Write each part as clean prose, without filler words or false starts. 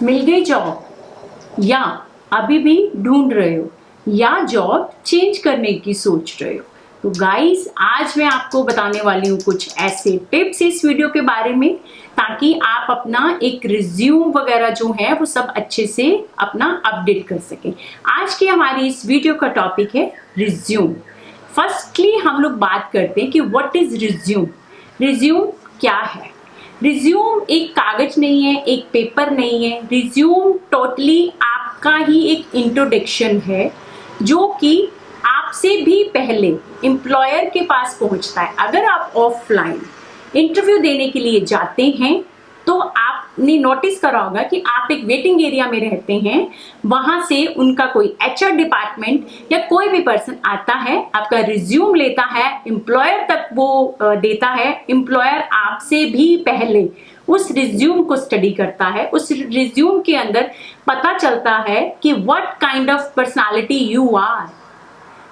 मिल गई जॉब या अभी भी ढूंढ रहे हो या जॉब चेंज करने की सोच रहे हो, तो गाइस आज मैं आपको बताने वाली हूँ कुछ ऐसे टिप्स इस वीडियो के बारे में ताकि आप अपना एक रिज्यूम वगैरह जो है वो सब अच्छे से अपना अपडेट कर सकें। आज की हमारी इस वीडियो का टॉपिक है रिज्यूम। फर्स्टली हम लोग बात करते हैं कि व्हाट इज रिज्यूम। रिज्यूम क्या है? रिज्यूम एक कागज नहीं है, एक पेपर नहीं है। रिज्यूम टोटली आपका ही एक इंट्रोडक्शन है जो कि आपसे भी पहले एम्प्लॉयर के पास पहुंचता है। अगर आप ऑफलाइन इंटरव्यू देने के लिए जाते हैं तो आपने नोटिस करा होगा कि आप एक वेटिंग एरिया में रहते हैं, वहां से उनका कोई एचआर डिपार्टमेंट या कोई भी पर्सन आता है, आपका रिज्यूम लेता है, एम्प्लॉयर तक वो देता है। एम्प्लॉयर आपसे भी पहले उस रिज्यूम को स्टडी करता है। उस रिज्यूम के अंदर पता चलता है कि what kind of personality you are,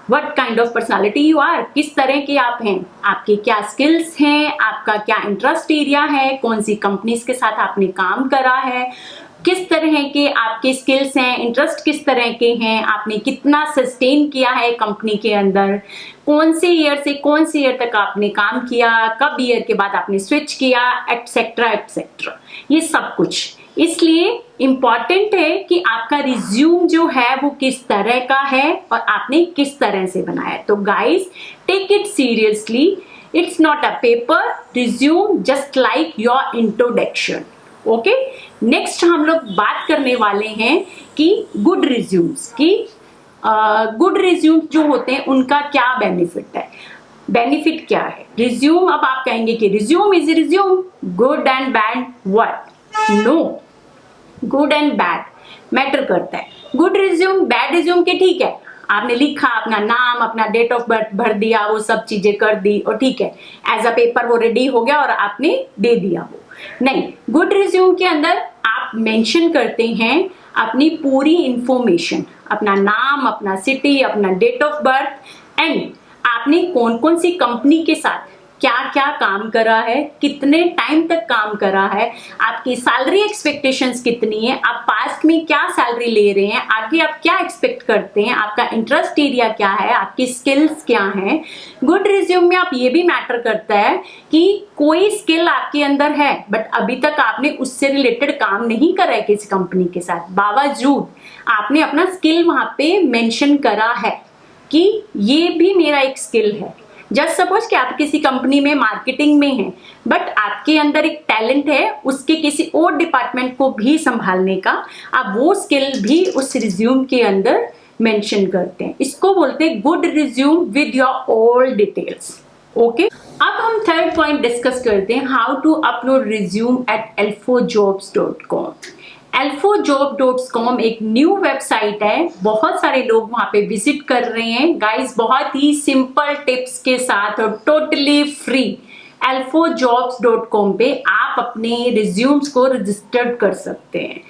what kind of personality you are, किस तरह के आप हैं, आपके क्या स्किल्स हैं, आपका क्या इंटरेस्ट एरिया है, कौन सी कंपनीज के साथ आपने काम करा है, किस तरह के आपके स्किल्स हैं, इंटरेस्ट किस तरह के हैं, आपने कितना सस्टेन किया है कंपनी के अंदर, कौन से ईयर से कौन से ईयर तक आपने काम किया, कब ईयर के बाद आपने स्विच किया, एटसेट्रा एटसेट्रा, ये सब कुछ। इसलिए इंपॉर्टेंट है कि आपका रिज्यूम जो है वो किस तरह का है और आपने किस तरह से बनाया है। तो guys take it seriously, it's not a paper, resume just like your introduction. Okay, next हम लोग बात करने वाले हैं कि गुड रिज्यूम्स की। गुड रिज्यूम जो होते हैं उनका क्या बेनिफिट है। बेनिफिट क्या है रिज्यूम? अब आप कहेंगे कि resume is resume, good and bad what? No, good and bad matter करता है। गुड रिज्यूम बैड रिज्यूम के ठीक है, आपने लिखा अपना नाम, अपना डेट ऑफ बर्थ भर दिया, वो सब चीजें कर दी और ठीक है, एज अ पेपर वो रेडी हो गया और आपने दे दिया। वो नहीं, गुड रिज्यूम के अंदर आप मेंशन करते हैं अपनी पूरी इंफॉर्मेशन, अपना नाम, अपना सिटी, अपना डेट ऑफ बर्थ एंड आपने कौन कौन सी कंपनी के साथ क्या क्या काम करा है, कितने टाइम तक काम करा है, आपकी सैलरी एक्सपेक्टेशंस कितनी है, आप पास्ट में क्या सैलरी ले रहे हैं, आगे आप क्या एक्सपेक्ट करते हैं, आपका इंटरेस्ट एरिया क्या है, आपकी स्किल्स क्या हैं। गुड रिज्यूम में आप ये भी मैटर करता है कि कोई स्किल आपके अंदर है बट अभी तक आपने उससे रिलेटेड काम नहीं करा है किसी कंपनी के साथ, बावजूद आपने अपना स्किल वहां पे मेंशन करा है कि ये भी मेरा एक स्किल है। जस्ट सपोज कि आप किसी कंपनी में मार्केटिंग में हैं बट आपके अंदर एक टैलेंट है उसके किसी और डिपार्टमेंट को भी संभालने का, आप वो स्किल भी उस रिज्यूम के अंदर मेंशन करते हैं। इसको बोलते हैं good resume with your all details. Okay, अब हम थर्ड पॉइंट डिस्कस करते हैं, how to upload resume at elfojobs.com। elfojobs.com एक न्यू वेबसाइट है, बहुत सारे लोग वहां पे विजिट कर रहे हैं। गाइस बहुत ही सिंपल टिप्स के साथ और टोटली फ्री elfojobs.com पे आप अपने रिज्यूम्स को रजिस्टर्ड कर सकते हैं।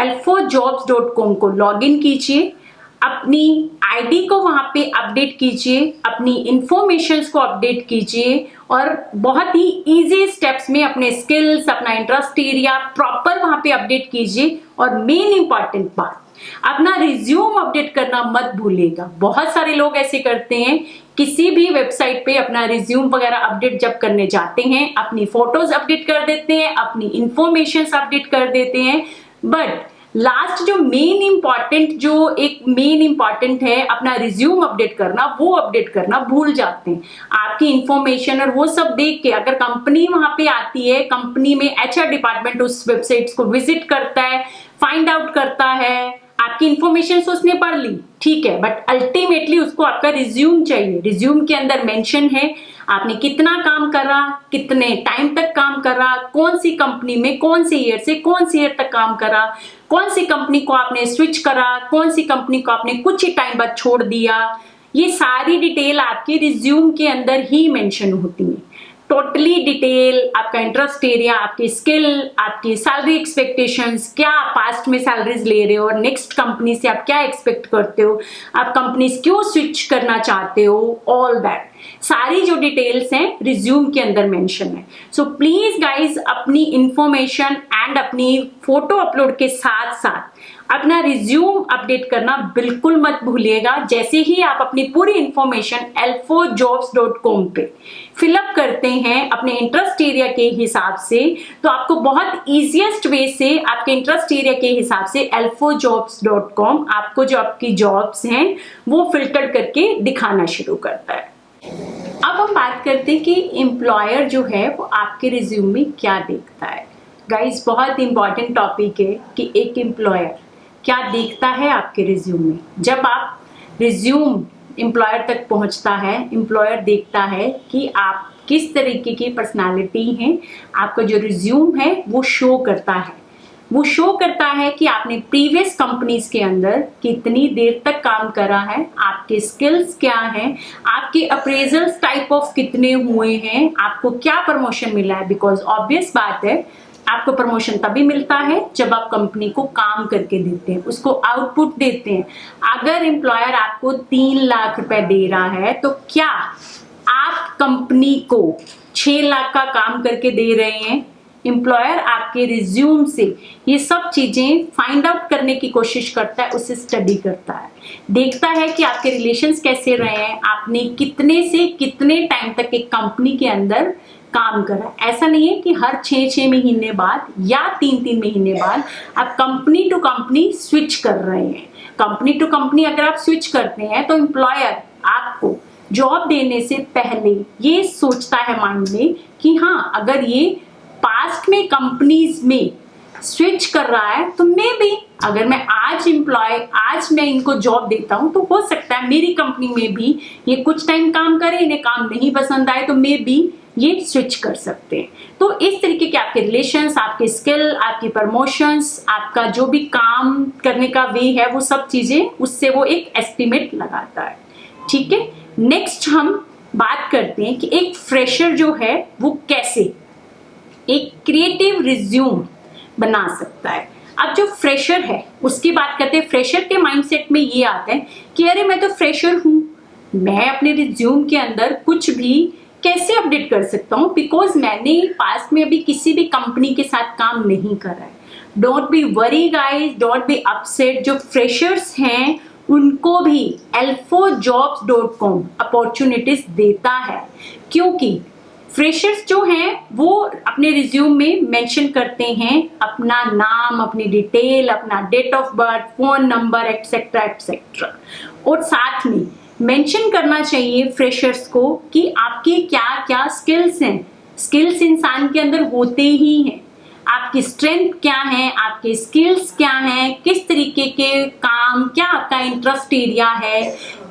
elfojobs.com को लॉगिन कीजिए, अपनी आईडी को वहां पे अपडेट कीजिए, अपनी इंफॉर्मेशंस को अपडेट कीजिए और बहुत ही इजी स्टेप्स में अपने स्किल्स, अपना इंटरेस्ट एरिया प्रॉपर वहां पे अपडेट कीजिए। और मेन इंपॉर्टेंट बात, अपना रिज्यूम अपडेट करना मत भूलिएगा। बहुत सारे लोग ऐसे करते हैं, किसी भी वेबसाइट पे अपना रिज्यूम वगैरह अपडेट जब करने जाते हैं अपनी फोटोज अपडेट कर देते हैं, अपनी इंफॉर्मेशन अपडेट कर देते हैं, बट लास्ट जो मेन इंपॉर्टेंट है अपना रिज्यूम अपडेट करना, वो अपडेट करना भूल जाते हैं। आपकी इंफॉर्मेशन और वो सब देख के अगर कंपनी वहां पे आती है, कंपनी में एचआर डिपार्टमेंट उस वेबसाइट्स को विजिट करता है, फाइंड आउट करता है, आपकी इंफॉर्मेशन उसने पढ़ ली, ठीक है, बट अल्टीमेटली उसको आपका रिज्यूम चाहिए। रिज्यूम के अंदर मेंशन है आपने कितना काम करा, कितने टाइम तक काम करा, कौन सी कंपनी में, कौन से ईयर से कौन सी ईयर तक काम करा, कौन सी कंपनी को आपने स्विच करा, कौन सी कंपनी को आपने कुछ ही टाइम बाद छोड़ दिया। ये सारी डिटेल आपके रिज्यूम के अंदर ही मेंशन होती है। टोटली डिटेल, आपका इंटरेस्ट एरिया, आपकी स्किल, आपकी सैलरी एक्सपेक्टेशंस, क्या आप पास्ट में सैलरीज ले रहे हो और नेक्स्ट कंपनी से आप क्या एक्सपेक्ट करते हो, आप कंपनीज क्यों स्विच करना चाहते हो, ऑल दैट सारी जो डिटेल्स हैं रिज्यूम के अंदर मेंशन है। सो प्लीज गाइज अपनी इंफॉर्मेशन एंड अपनी फोटो अपलोड के साथ साथ अपना रिज्यूम अपडेट करना बिल्कुल मत भूलिएगा। जैसे ही आप अपनी पूरी इंफॉर्मेशन l4jobs.com पे फिलअप करते हैं अपने इंटरेस्ट एरिया के हिसाब से, तो आपको बहुत इजीएस्ट वे से आपके इंटरेस्ट एरिया के हिसाब से l4jobs.com आपको जो आपकी जॉब्स हैं वो फिल्टर करके दिखाना शुरू करता है। अब हम बात करते हैं कि एम्प्लॉयर जो है वो आपके रिज्यूम में क्या देखता है। गाइस बहुत इंपॉर्टेंट टॉपिक है कि एक एम्प्लॉयर क्या देखता है आपके रिज्यूम में। जब आप रिज्यूम एम्प्लॉयर तक पहुंचता है, एम्प्लॉयर देखता है कि आप किस तरीके की पर्सनालिटी हैं। आपका जो रिज्यूम है वो शो करता है, वो शो करता है कि आपने प्रीवियस कंपनीज के अंदर कितनी देर तक काम करा है, आपके स्किल्स क्या हैं, आपके अप्रेजल्स टाइप ऑफ कितने हुए हैं, आपको क्या प्रमोशन मिला है। बिकॉज ऑब्वियस बात है आपको प्रमोशन तभी मिलता है जब आप कंपनी को काम करके देते हैं, उसको आउटपुट देते हैं। अगर एम्प्लॉयर आपको 3 लाख रुपए दे रहा है तो क्या आप कंपनी को 6 लाख का काम करके दे रहे हैं? एम्प्लॉयर आपके रिज्यूम से ये सब चीजें फाइंड आउट करने की कोशिश करता है, उसे स्टडी करता है, देखता है कि आपके रिलेशंस कैसे रहे हैं, आपने कितने से कितने टाइम तक एक कंपनी के अंदर काम करा। ऐसा नहीं है कि हर 6 महीने बाद या 3 महीने बाद आप कंपनी टू कंपनी स्विच कर रहे हैं। कंपनी टू कंपनी अगर आप स्विच करते हैं तो एम्प्लॉयर आपको जॉब देने से पहले ये सोचता है माइंड में कि हाँ, अगर ये पास्ट में कंपनीज में स्विच कर रहा है तो मे बी अगर मैं आज मैं इनको जॉब देता हूं तो हो सकता है मेरी कंपनी में भी ये कुछ टाइम काम करे, इन्हें काम नहीं पसंद आए तो मे बी ये स्विच कर सकते हैं। तो इस तरीके के आपके रिलेशंस, आपके स्किल, आपकी प्रमोशंस, आपका जो भी काम करने का वे है, वो सब चीजें उससे वो एक एस्टिमेट लगाता है। ठीक है, नेक्स्ट हम बात करते हैं कि एक फ्रेशर जो है वो कैसे एक क्रिएटिव रिज्यूम बना सकता है। अब जो फ्रेशर है उसकी बात करते हैं। फ्रेशर के माइंडसेट में ये आता है कि अरे मैं तो फ्रेशर हूं, मैं अपने रिज्यूम के अंदर कुछ भी कैसे अपडेट कर सकता हूं, बिकॉज मैंने पास्ट में अभी किसी भी कंपनी के साथ काम नहीं करा है। Don't be worry guys, don't be upset. जो फ्रेशर्स हैं उनको भी l4jobs.com अपॉर्चुनिटीज देता है, क्योंकि फ्रेशर्स जो हैं वो अपने रिज्यूम में मेंशन करते हैं अपना नाम, अपनी डिटेल, अपना date of birth, phone number etcetera etcetera. और साथ में मेंशन करना चाहिए फ्रेशर्स को कि आपके क्या क्या स्किल्स हैं। स्किल्स इंसान के अंदर होते ही हैं, आपकी स्ट्रेंथ क्या है, आपके स्किल्स क्या हैं, किस तरीके के काम, क्या आपका इंटरेस्ट एरिया है,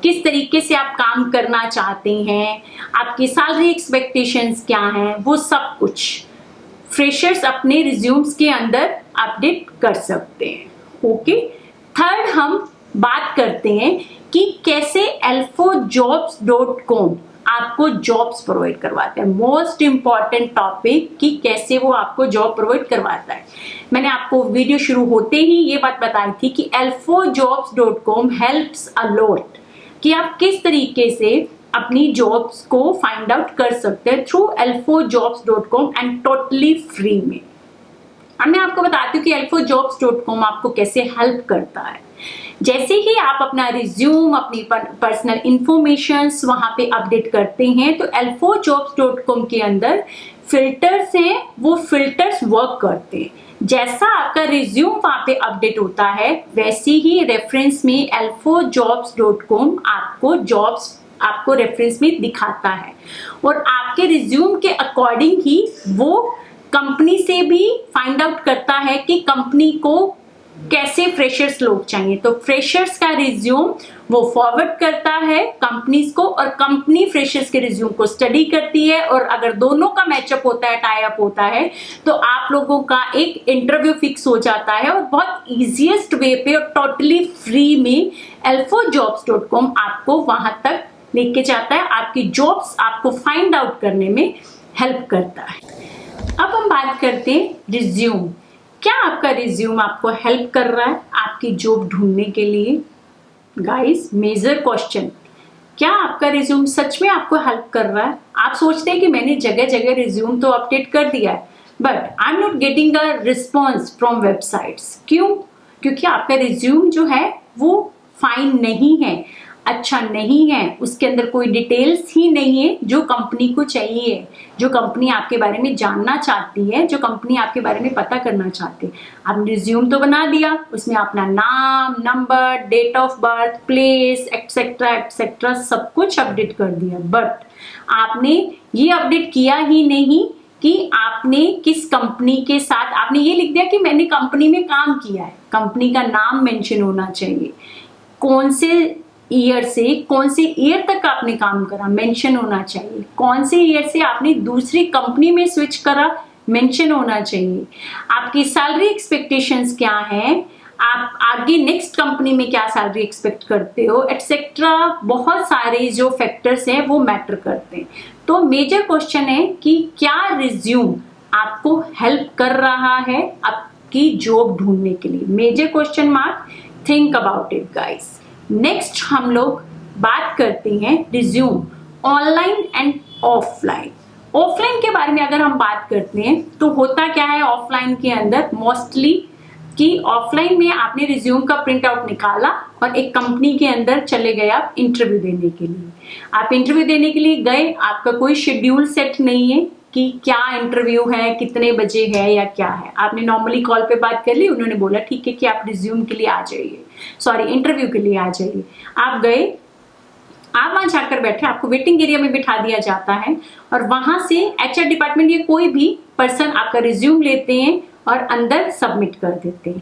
किस तरीके से आप काम करना चाहते हैं, आपकी सैलरी एक्सपेक्टेशंस क्या हैं, वो सब कुछ फ्रेशर्स अपने रिज्यूम्स के अंदर अपडेट कर सकते हैं। ओके, थर्ड हम बात करते हैं कि कैसे l4jobs.com आपको जॉब्स प्रोवाइड करवाता है। मोस्ट इंपॉर्टेंट टॉपिक कि कैसे वो आपको जॉब प्रोवाइड करवाता है। मैंने आपको वीडियो शुरू होते ही ये बात बताई थी कि l4jobs.com हेल्प्स अ लॉट कि आप किस तरीके से अपनी जॉब्स को फाइंड आउट कर सकते हैं through l4jobs.com and totally free में। अब मैं आपको बताती हूँ कि l4jobs.com आपको कैसे हेल्प करता है। जैसे ही आप अपना रिज्यूम, अपनी पर्सनल इंफॉर्मेशंस वहां पे अपडेट करते हैं तो l4jobs.com के अंदर फिल्टर्स हैं, वो फिल्टर्स वर्क करते हैं। जैसा आपका रिज्यूम वहां पे अपडेट होता है वैसे ही रेफरेंस में l4jobs.com आपको जॉब्स आपको रेफरेंस में दिखाता है, और आपके रिज्यूम के अकॉर्डिंग ही वो कंपनी से भी फाइंड आउट करता है कि कंपनी को कैसे फ्रेशर्स लोग चाहिए। तो फ्रेशर्स का रिज्यूम वो फॉरवर्ड करता है कंपनीज को, और कंपनी फ्रेशर्स के रिज्यूम को स्टडी करती है, और अगर दोनों का मैचअप होता है, टाई अप होता है, तो आप लोगों का एक इंटरव्यू फिक्स हो जाता है। और बहुत इजीएस्ट वे पे और टोटली फ्री में l4jobs.com आपको वहां तक लेके जाता है, आपकी जॉब्स आपको फाइंड आउट करने में हेल्प करता है। अब हम बात करते हैं रिज्यूम। क्या आपका रिज्यूम आपको हेल्प कर रहा है आपकी जॉब ढूंढने के लिए? गाइस, मेजर क्वेश्चन, क्या आपका रिज्यूम सच में आपको हेल्प कर रहा है? आप सोचते हैं कि मैंने जगह जगह रिज्यूम तो अपडेट कर दिया है, but I am not getting a response from websites. क्यों? क्योंकि आपका रिज्यूम जो है वो फाइन नहीं है, अच्छा नहीं है, उसके अंदर कोई डिटेल्स ही नहीं है जो कंपनी को चाहिए, जो कंपनी आपके बारे में जानना चाहती है, जो कंपनी आपके बारे में पता करना चाहती है। आपने रिज्यूम तो बना दिया, उसमें अपना नाम, number, date of birth, place etcetera etcetera सब कुछ अपडेट कर दिया, बट आपने ये अपडेट किया ही नहीं कि आपने किस कंपनी के साथ, आपने ये लिख दिया कि मैंने कंपनी में काम किया है। कंपनी का नाम मेंशन होना चाहिए, कौन से ईयर से कौन से ईयर तक आपने काम करा मेंशन होना चाहिए, कौन से ईयर से आपने दूसरी कंपनी में स्विच करा मेंशन होना चाहिए, आपकी सैलरी एक्सपेक्टेशंस क्या है, आप आगे नेक्स्ट कंपनी में क्या सैलरी एक्सपेक्ट करते हो एक्सेट्रा। बहुत सारे जो फैक्टर्स हैं वो मैटर करते हैं। तो मेजर क्वेश्चन है कि क्या रिज्यूम आपको हेल्प कर रहा है आपकी जॉब ढूंढने के लिए? Major question mark, think about it guys. Next हम लोग बात करते हैं resume online and offline. Offline के बारे में अगर हम बात करते हैं तो होता क्या है ऑफलाइन के अंदर मोस्टली कि ऑफलाइन में आपने रिज्यूम का प्रिंट आउट निकाला और एक कंपनी के अंदर चले गए आप इंटरव्यू देने के लिए। आप इंटरव्यू देने के लिए गए, आपका कोई शेड्यूल सेट नहीं है कि क्या इंटरव्यू है, कितने बजे है या क्या है। आपने नॉर्मली कॉल पे बात कर ली, उन्होंने बोला ठीक है कि आप रिज्यूम के लिए आ जाइए, सॉरी इंटरव्यू के लिए आ जाइए। आप गए, आप वहां जाकर बैठे, आपको वेटिंग एरिया में बिठा दिया जाता है और वहां से एचआर डिपार्टमेंट या कोई भी पर्सन आपका रिज्यूम लेते हैं और अंदर सबमिट कर देते हैं।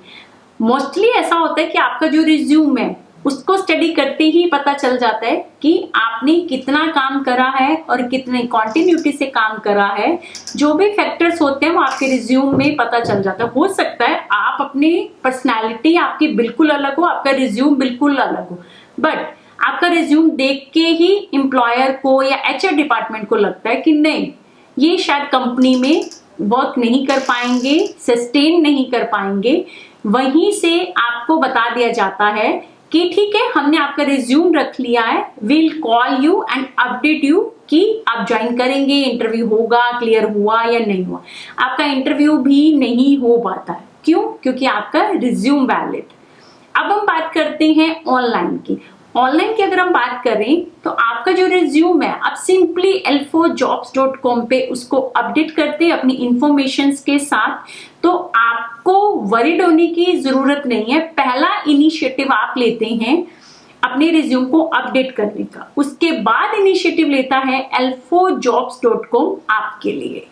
मोस्टली ऐसा होता है कि आपका जो रिज्यूम है उसको स्टडी करते ही पता चल जाता है कि आपने कितना काम करा है और कितने कॉन्टिन्यूटी से काम करा है। जो भी फैक्टर्स होते हैं वो आपके रिज्यूम में पता चल जाता है। हो सकता है आप अपनी पर्सनैलिटी आपकी बिल्कुल अलग हो, आपका रिज्यूम बिल्कुल अलग हो, बट आपका रिज्यूम देख के ही एम्प्लॉयर को या एचआर डिपार्टमेंट को लगता है कि नहीं, ये शायद कंपनी में वर्क नहीं कर पाएंगे, सस्टेन नहीं कर पाएंगे। वहीं से आपको बता दिया जाता है कि ठीक है, हमने आपका रिज्यूम रख लिया है, will call you and update you कि आप ज्वाइन करेंगे, इंटरव्यू होगा, क्लियर हुआ या नहीं हुआ। आपका इंटरव्यू भी नहीं हो पाता है। क्यों? क्योंकि आपका रिज्यूम वैलिड। अब हम बात करते हैं ऑनलाइन की। ऑनलाइन की अगर हम बात करें तो आपका जो रिज्यूम है आप सिंपली l4jobs.com पे उसको अपडेट करते हैं अपनी इंफॉर्मेशन के साथ, तो आपको वरीड होने की जरूरत नहीं है। पहला इनिशिएटिव आप लेते हैं अपने रिज्यूम को अपडेट करने का, उसके बाद इनिशिएटिव लेता है l4jobs.com आपके लिए।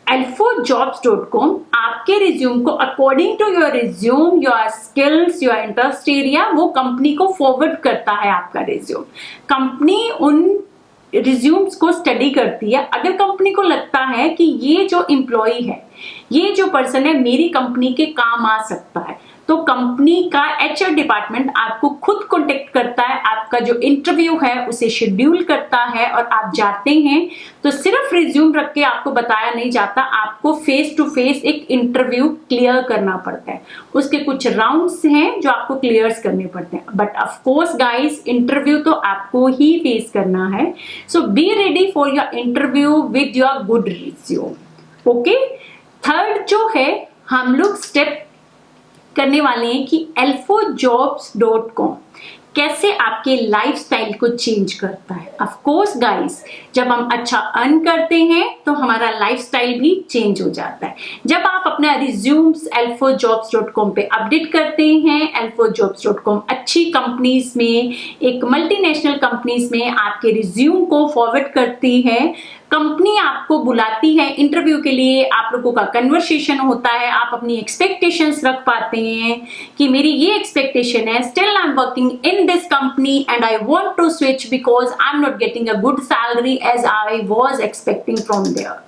l4jobs.com आपके रिज्यूम को according to your resume, your skills, your interest area, वो कंपनी को फॉरवर्ड करता है आपका रिज्यूम। कंपनी उन रिज्यूम्स को स्टडी करती है। अगर कंपनी को लगता है कि ये जो एम्प्लॉय है, ये जो पर्सन है मेरी कंपनी के काम आ सकता है, तो कंपनी का एचआर डिपार्टमेंट आपको खुद कांटेक्ट करता है, आपका जो इंटरव्यू है उसे शेड्यूल करता है और आप जाते हैं। तो सिर्फ रिज्यूम रख के आपको बताया नहीं जाता, आपको फेस टू फेस एक इंटरव्यू क्लियर करना पड़ता है। उसके कुछ राउंड्स हैं जो आपको क्लियर करने पड़ते हैं, but of course guys interview तो आपको ही फेस करना है। So be ready for your interview with your good resume. Okay, third जो है हम लोग स्टेप करने वाले हैं कि l4jobs.com कैसे आपके लाइफस्टाइल को चेंज करता है। ऑफ कोर्स गाइस, जब हम अच्छा अर्न करते हैं तो हमारा लाइफस्टाइल भी चेंज हो जाता है। जब आप अपना रिज्यूम्स l4jobs.com पे अपडेट करते हैं, l4jobs.com अच्छी कंपनीज में, एक मल्टीनेशनल कंपनीज में आपके रिज्यूम को फॉरवर्ड करती है। कंपनी आपको बुलाती है इंटरव्यू के लिए, आप लोगों का कन्वर्सेशन होता है, आप अपनी एक्सपेक्टेशंस रख पाते हैं कि मेरी ये एक्सपेक्टेशन है, still I am working in this company and I want to switch because I am not getting a good salary as I was expecting from there.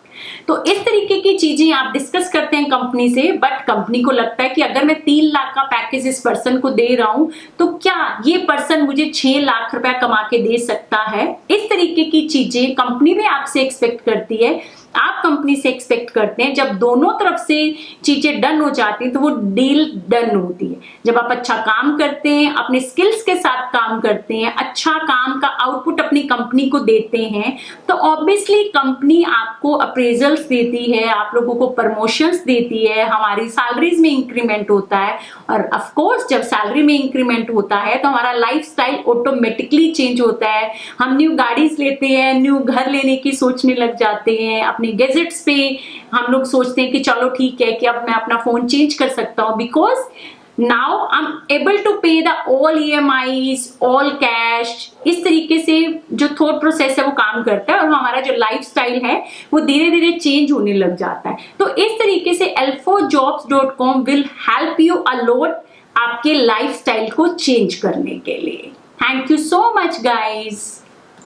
तो इस तरीके की चीजें आप डिस्कस करते हैं कंपनी से, बट कंपनी को लगता है कि अगर मैं 3 लाख का पैकेज इस पर्सन को दे रहा हूं तो क्या ये पर्सन मुझे 6 लाख रुपया कमा के दे सकता है। इस तरीके की चीजें कंपनी भी आपसे एक्सपेक्ट करती है। आप कंपनी से एक्सपेक्ट करते हैं। जब दोनों तरफ से चीजें डन हो जाती हैं तो वो डील डन होती है। जब आप अच्छा काम करते हैं, अपने स्किल्स के साथ काम करते हैं, अच्छा काम का आउटपुट अपनी कंपनी को देते हैं, तो ऑब्वियसली कंपनी आपको अप्रेजल्स देती है, आप लोगों को प्रमोशंस देती है, हमारी सैलरीज में इंक्रीमेंट होता है। और ऑफ कोर्स जब सैलरी में इंक्रीमेंट होता है तो हमारा लाइफस्टाइल ऑटोमेटिकली चेंज होता है। हम न्यू गाड़ीज लेते हैं, न्यू घर लेने की सोचने लग जाते हैं, अपने गैजेट्स पे हम लोग सोचते हैं कि चलो ठीक है कि अब मैं अपना फोन चेंज कर सकता हूँ, because now I am able to pay the all EMIs, all cash. इस तरीके से जो थॉट प्रोसेस है वो काम करता है और हमारा जो लाइफस्टाइल है वो धीरे धीरे चेंज होने लग जाता है। तो इस तरीके से L4Jobs.com will help you a lot आपके लाइफस्टाइल को चेंज करने के लिए। Thank you so much guys.